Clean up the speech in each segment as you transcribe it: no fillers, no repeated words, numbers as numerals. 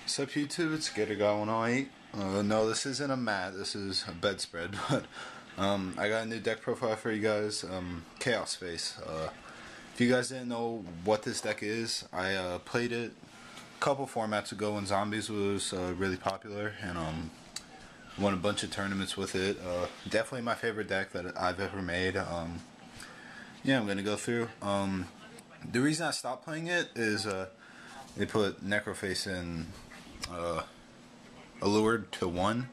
What's up, YouTube? It's GatorGuy108. No, this isn't a mat. This is a bedspread. But I got a new deck profile for you guys. Chaos Face. If you guys didn't know what this deck is, I played it a couple formats ago when Zombies was really popular, and won a bunch of tournaments with it. Definitely my favorite deck that I've ever made. Yeah, I'm gonna go through. The reason I stopped playing it is they put Necroface in Allured to 1,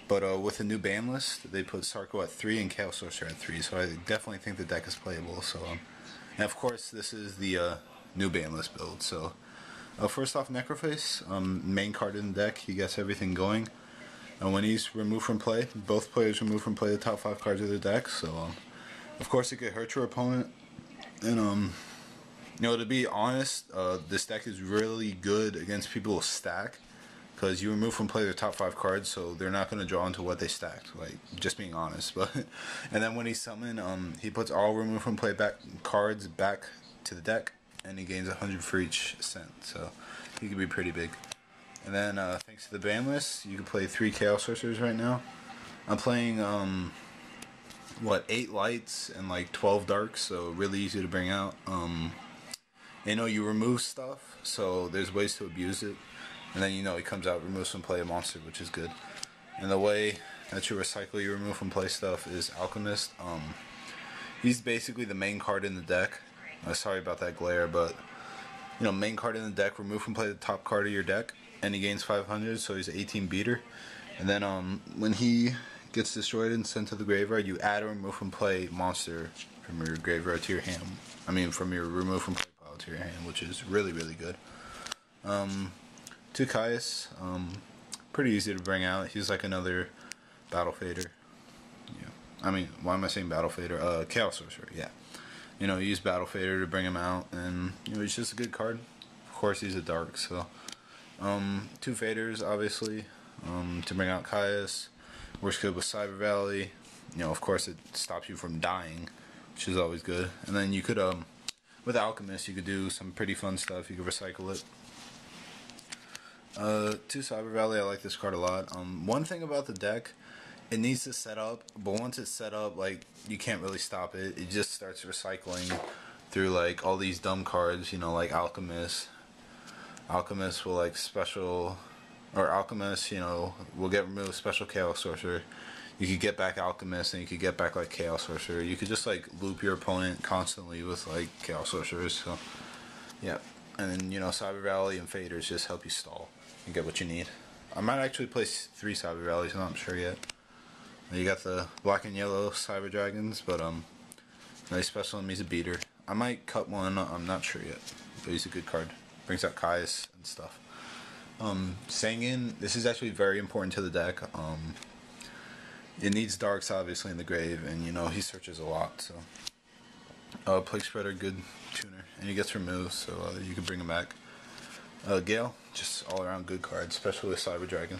but with a new ban list, they put Sarco at 3 and Chaos Sorcerer at 3, so I definitely think the deck is playable. So, and of course, this is the new ban list build. So, first off, Necroface, main card in the deck, he gets everything going. And when he's removed from play, both players remove from play the top 5 cards of the deck. So, of course, it could hurt your opponent. And you know, to be honest, this deck is really good against people who stack, because you remove from play their top 5 cards, so they're not going to draw into what they stacked. Like, just being honest. But and then when he summon, he puts all remove from play cards back to the deck, and he gains 100 for each ascent. So he could be pretty big. And then thanks to the ban list, you can play 3 Chaos Sorcerers right now. I'm playing 8 lights and like 12 darks, so really easy to bring out. You know, you remove stuff, so there's ways to abuse it. And then, you know, he comes out, removes from play a monster, which is good. And the way that you recycle your remove from play stuff is Alchemist. He's basically the main card in the deck. Sorry about that glare, but, you know, main card in the deck, remove from play the top card of your deck, and he gains 500, so he's an 18 beater. And then when he gets destroyed and sent to the graveyard, you add a remove from play monster from your graveyard to your hand. I mean, from your remove from play pile to your hand, which is really, really good. To Caius, pretty easy to bring out. He's like another Battle Fader. Yeah. I mean, why am I saying Battle Fader? Chaos Sorcerer, yeah. You know, you use Battle Fader to bring him out, and, you know, he's just a good card. Of course, he's a dark, so. 2 Faders, obviously, to bring out Caius. Works good with Cyber Valley. You know, of course, it stops you from dying, which is always good. And then you could, with Alchemist, you could do some pretty fun stuff. You could recycle it. 2 Cyber Valley, I like this card a lot. One thing about the deck, it needs to set up, but once it's set up, like, you can't really stop it. It just starts recycling through, like, all these dumb cards, you know, like Alchemist. Alchemist will, like, special, or Alchemist, you know, will get removed, special Chaos Sorcerer. You could get back Alchemist, and you could get back, like, Chaos Sorcerer. You could just, like, loop your opponent constantly with, like, Chaos Sorcerers, so, yeah. And then, you know, Cyber Valley and Faders just help you stall and get what you need. I might actually place 3 Cyber Valleys, I'm not sure yet. You got the black and yellow Cyber Dragons, but nice special, and he's a beater. I might cut one, I'm not sure yet, but he's a good card. Brings out Caius and stuff. Sangin, this is actually very important to the deck. It needs darks, obviously, in the grave, and, you know, he searches a lot, so. Plague Spreader, good tuner, and he gets removed, so you can bring him back. Gale, just all around good card, especially with Cyber Dragon.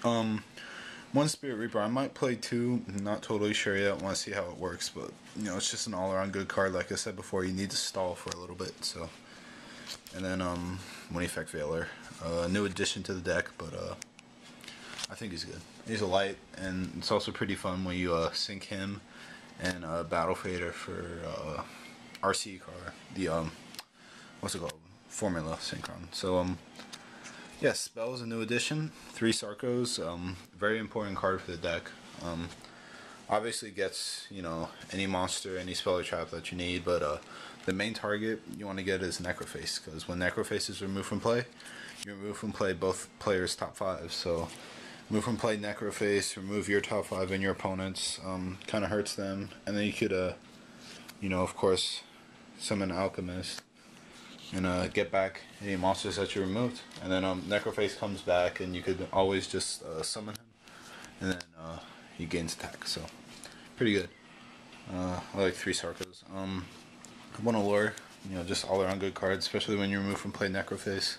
1 Spirit Reaper, I might play 2, not totally sure yet, want to see how it works, but, you know, it's just an all around good card. Like I said before, you need to stall for a little bit, so. And then, One Effect Veiler, a new addition to the deck, but, I think he's good. He's a light, and it's also pretty fun when you, sync him and, Battle Fader for, RC card, the, what's it called? Formula Synchron. So, yes, Spell is a new addition. 3 Sarcos, very important card for the deck. Obviously gets, you know, any monster, any spell or trap that you need, but the main target you want to get is Necroface, because when Necroface is removed from play, you remove from play both players' top 5. So, remove from play Necroface, remove your top 5 and your opponent's, kind of hurts them, and then you could, you know, of course, summon Alchemist and get back any monsters that you removed, and then Necroface comes back, and you could always just summon him, and then he gains attack. So pretty good. I like 3 Sarcos. 1 Allure, you know, just all around good cards, especially when you remove from play Necroface.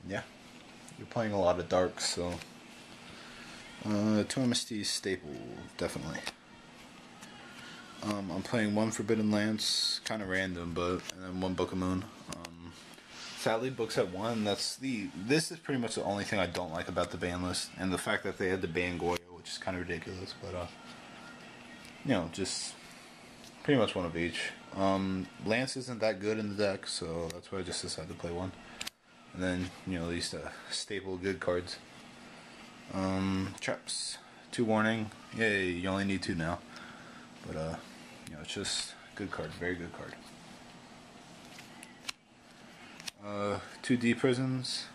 Yeah, you're playing a lot of darks, so 2 MST staple, definitely. I'm playing 1 Forbidden Lance, kind of random, but, and then 1 Book of Moon. Sadly, books at 1. This is pretty much the only thing I don't like about the ban list, and the fact that they had to ban Goyo, which is kind of ridiculous. But just pretty much one of each. Lance isn't that good in the deck, so that's why I just decided to play 1. And then these staple good cards. Traps, 2 warning. Yay, you only need 2 now. But it's just good card, very good card. 2 D prisons.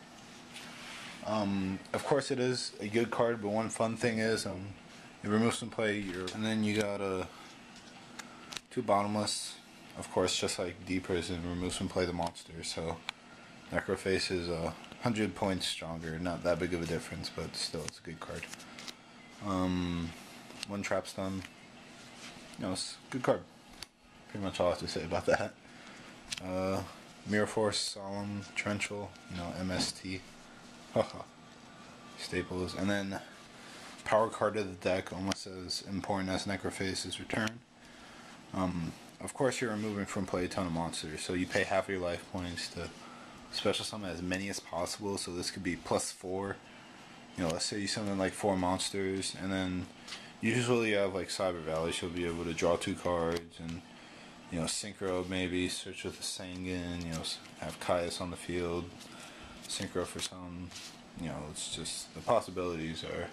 Of course it is a good card, but one fun thing is it removes from play and then you got 2 bottomless. Of course, just like D prison removes from play the monster, so Necroface is 100 points stronger. Not that big of a difference, but still it's a good card. 1 trap stun. It's a good card. Pretty much all I have to say about that. Mirror Force, Solemn, Torrential, MST. Haha. Staples. And then power card of the deck, almost as important as Necroface's return. Of course you're removing from play a ton of monsters, so you pay half of your life points to special summon as many as possible, so this could be +4. Let's say you summon like 4 monsters, and then usually you have like Cyber Valley, she'll be able to draw 2 cards, and Synchro maybe, search with a Sangan, have Caius on the field, Synchro for some, it's just, the possibilities are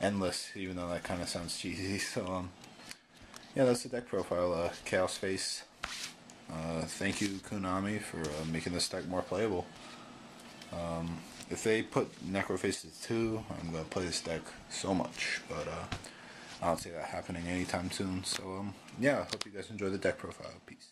endless, even though that kind of sounds cheesy. So, that's the deck profile. Chaos Face. Thank you, Konami, for making this deck more playable. If they put Necroface to 2, I'm going to play this deck so much, but I don't see that happening anytime soon. So, I hope you guys enjoy the deck profile. Peace.